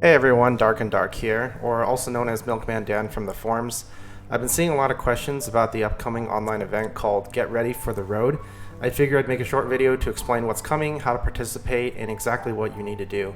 Hey everyone, Dark and Dark here, or also known as Milkman Dan from the forums. I've been seeing a lot of questions about the upcoming online event called Get Ready for the Road. I figured I'd make a short video to explain what's coming, how to participate, and exactly what you need to do.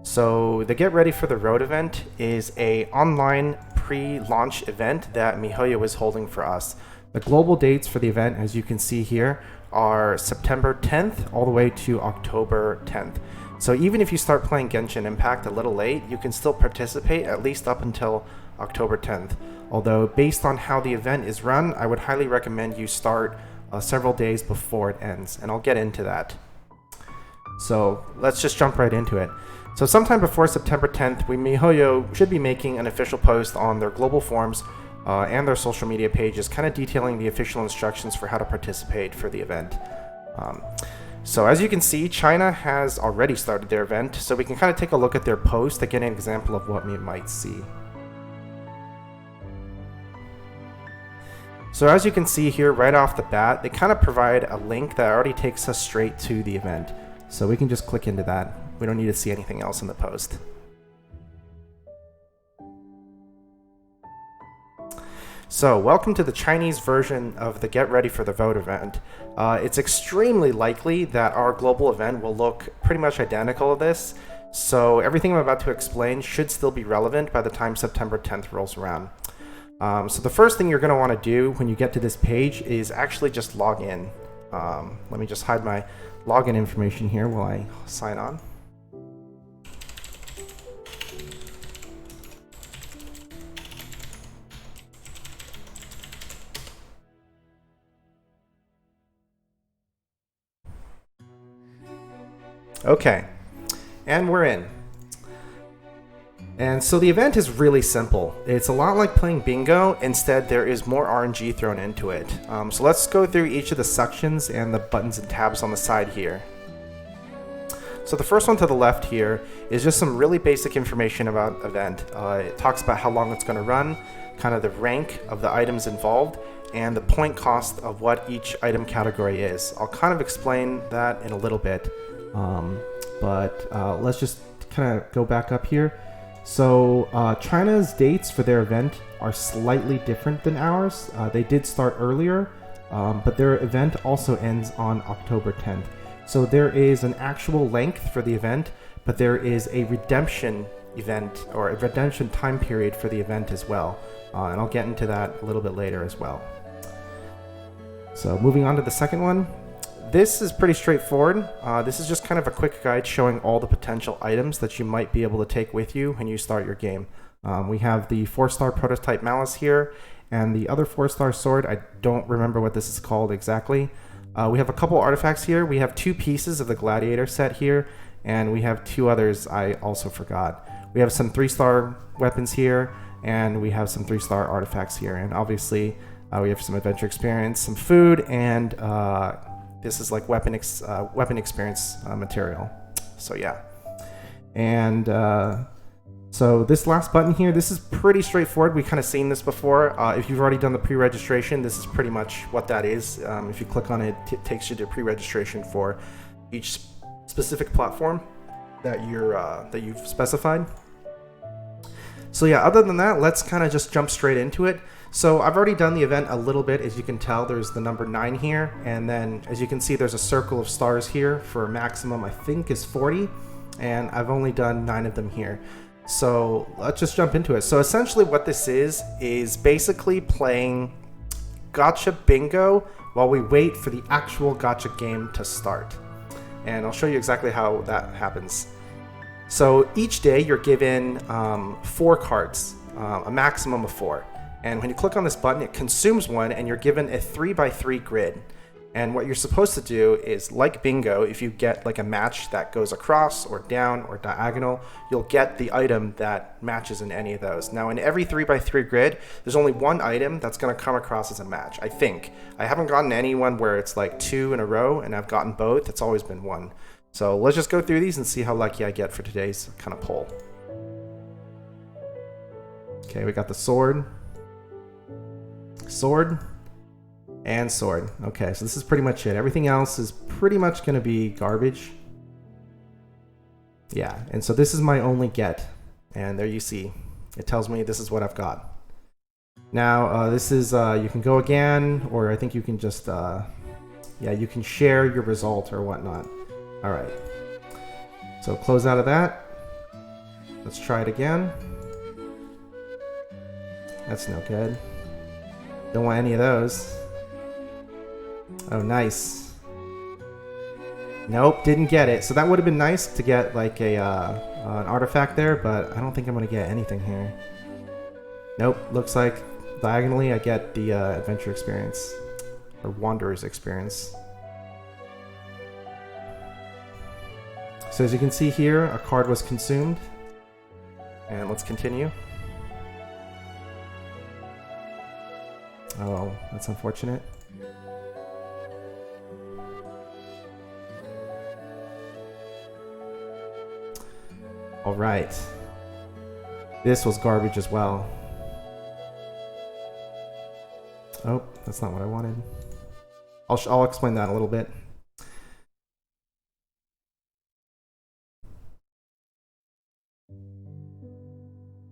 So the Get Ready for the Road event is a online pre-launch event that MiHoYo is holding for us. The global dates for the event, as you can see here, are September 10th all the way to October 10th. So even if you start playing Genshin Impact a little late, you can still participate at least up until October 10th. Although based on how the event is run, I would highly recommend you start several days before it ends, and I'll get into that. So let's just jump right into it. So sometime before September 10th, MiHoYo should be making an official post on their global forums and their social media pages, kind of detailing the official instructions for how to participate for the event. So as you can see, China has already started their event, so we can kind of take a look at their post to get an example of what we might see. So as you can see here right off the bat, they kind of provide a link that already takes us straight to the event. So we can just click into that. We don't need to see anything else in the post. So, welcome to the Chinese version of the Get Ready for the Vote event. It's extremely likely that our global event will look pretty much identical to this, so everything I'm about to explain should still be relevant by the time September 10th rolls around. So the first thing you're going to want to do when you get to this page is actually just log in. Let me just hide my login information here while I sign on. Okay, and we're in. And so the event is really simple. It's a lot like playing bingo, instead there is more RNG thrown into it. So let's go through each of the sections and the buttons and tabs on the side here. So the first one to the left here is just some really basic information about event. It talks about how long it's going to run, kind of the rank of the items involved, and the point cost of what each item category is. I'll kind of explain that in a little bit. Let's just kind of go back up here. So China's dates for their event are slightly different than ours. They did start earlier, but their event also ends on October 10th. So there is an actual length for the event, but there is a redemption event or a redemption time period for the event as well. And I'll get into that a little bit later as well. So moving on to the second one. This is pretty straightforward. This is just kind of a quick guide showing all the potential items that you might be able to take with you when you start your game. We have the 4-star prototype Malice here, and the other 4-star sword. I don't remember what this is called exactly. We have a couple artifacts here. We have 2 pieces of the Gladiator set here, and we have 2 others I also forgot. We have some 3-star weapons here, and we have some 3-star artifacts here, and obviously we have some adventure experience, some food, and this is like weapon experience material. So yeah. And so this last button here, this is pretty straightforward. We've kind of seen this before. If you've already done the pre-registration, this is pretty much what that is. If you click on it, it takes you to pre-registration for each specific platform that you've specified. So yeah, other than that, let's kind of just jump straight into it. So I've already done the event a little bit. As you can tell, there's the number 9 here, and then as you can see, there's a circle of stars here for a maximum, I think, is 40, and I've only done 9 of them here. So let's just jump into it. So essentially what this is basically playing Gacha Bingo while we wait for the actual Gacha game to start. And I'll show you exactly how that happens. So each day you're given 4 cards, a maximum of 4. And when you click on this button, it consumes one, and you're given a 3x3 grid. And what you're supposed to do is, like bingo, if you get like a match that goes across or down or diagonal, you'll get the item that matches in any of those. Now, in every 3x3 grid, there's only one item that's going to come across as a match, I think. I haven't gotten anyone where it's like 2 in a row, and I've gotten both. It's always been 1. So let's just go through these and see how lucky I get for today's kind of poll. Okay, we got the sword, and sword. Okay, so this is pretty much it. Everything else is pretty much going to be garbage. Yeah, and so this is my only get. And there you see. It tells me this is what I've got. Now, this is, you can go again, or I think you can just, yeah, you can share your result or whatnot. All right. So close out of that. Let's try it again. That's no good. Don't want any of those. Oh, nice. Nope, didn't get it. So that would have been nice to get like a an artifact there, but I don't think I'm gonna get anything here. Nope, looks like diagonally I get the adventure experience or wanderer's experience. So as you can see here, a card was consumed. And let's continue. Oh, that's unfortunate. All right. This was garbage as well. Oh, that's not what I wanted. I'll explain that a little bit.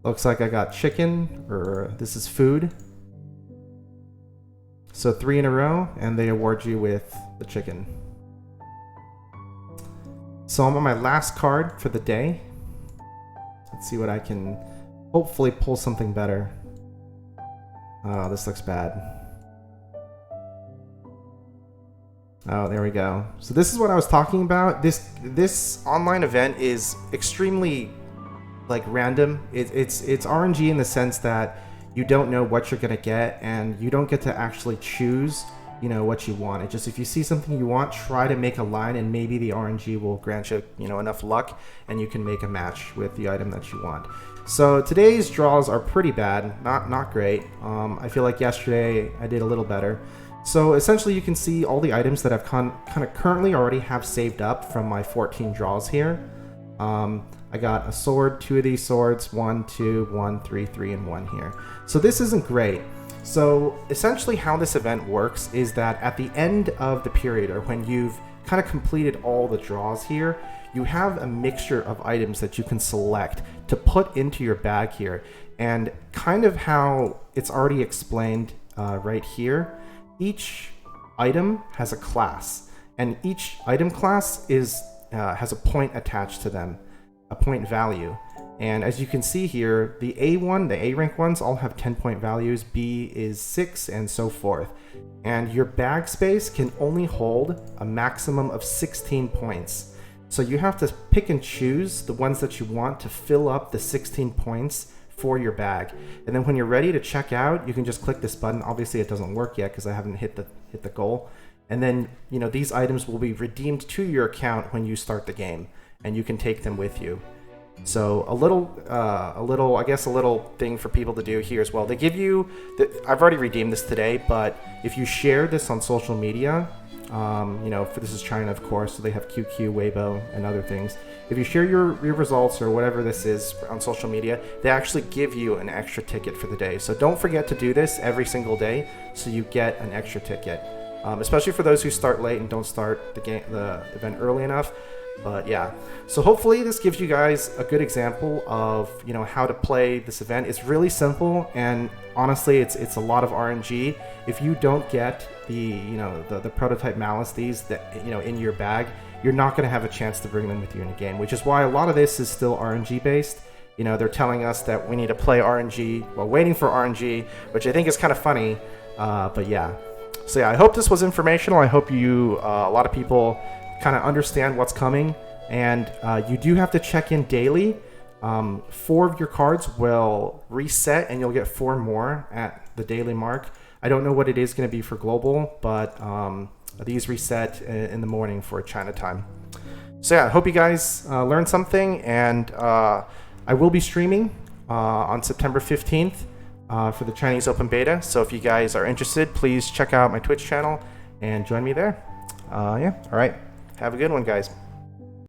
Looks like I got chicken, or this is food. So 3 in a row, and they award you with the chicken. So I'm on my last card for the day. Let's see what I can hopefully pull something better. Oh, this looks bad. Oh, there we go. So this is what I was talking about. This online event is extremely like random. It's RNG in the sense that you don't know what you're gonna get, and you don't get to actually choose, you know, what you want. It just, if you see something you want, try to make a line, and maybe the RNG will grant you, you know, enough luck, and you can make a match with the item that you want. So today's draws are pretty bad, not great. I feel like yesterday I did a little better. So essentially, you can see all the items that I've kind of currently already have saved up from my 14 draws here. I got a sword, 2 of these swords, 1, 2, 1, 3, 3, and 1 here. So this isn't great. So essentially how this event works is that at the end of the period, or when you've kind of completed all the draws here, you have a mixture of items that you can select to put into your bag here. And kind of how it's already explained right here, each item has a class, and each item class is has a point attached to them, a point value. And as you can see here, the A1, the A rank ones all have 10 point values, B is 6, and so forth. And your bag space can only hold a maximum of 16 points. So you have to pick and choose the ones that you want to fill up the 16 points for your bag. And then when you're ready to check out, you can just click this button. Obviously it doesn't work yet because I haven't hit the goal. And then, you know, these items will be redeemed to your account when you start the game, and you can take them with you. So a little, I guess a little thing for people to do here as well. They give you, I've already redeemed this today, but if you share this on social media, you know, this is China, of course, so they have QQ, Weibo, and other things. If you share your results or whatever this is on social media, they actually give you an extra ticket for the day. So don't forget to do this every single day so you get an extra ticket. Especially for those who start late and don't start the event early enough. But yeah, so hopefully this gives you guys a good example of, you know, how to play this event. It's really simple, and honestly, it's a lot of RNG. If you don't get the, you know, the prototype Malice these that, you know, in your bag, you're not going to have a chance to bring them with you in a game, which is why a lot of this is still RNG based. You know, they're telling us that we need to play RNG while waiting for RNG, which I think is kind of funny. But yeah. So yeah, I hope this was informational. I hope you, a lot of people kind of understand what's coming, and you do have to check in daily. 4 of your cards will reset, and you'll get 4 more at the daily mark. I don't know what it is going to be for global, but these reset in the morning for China time. So yeah, I hope you guys learned something, and I will be streaming on September 15th for the Chinese Open Beta. So if you guys are interested, please check out my Twitch channel and join me there. Yeah, all right. Have a good one, guys.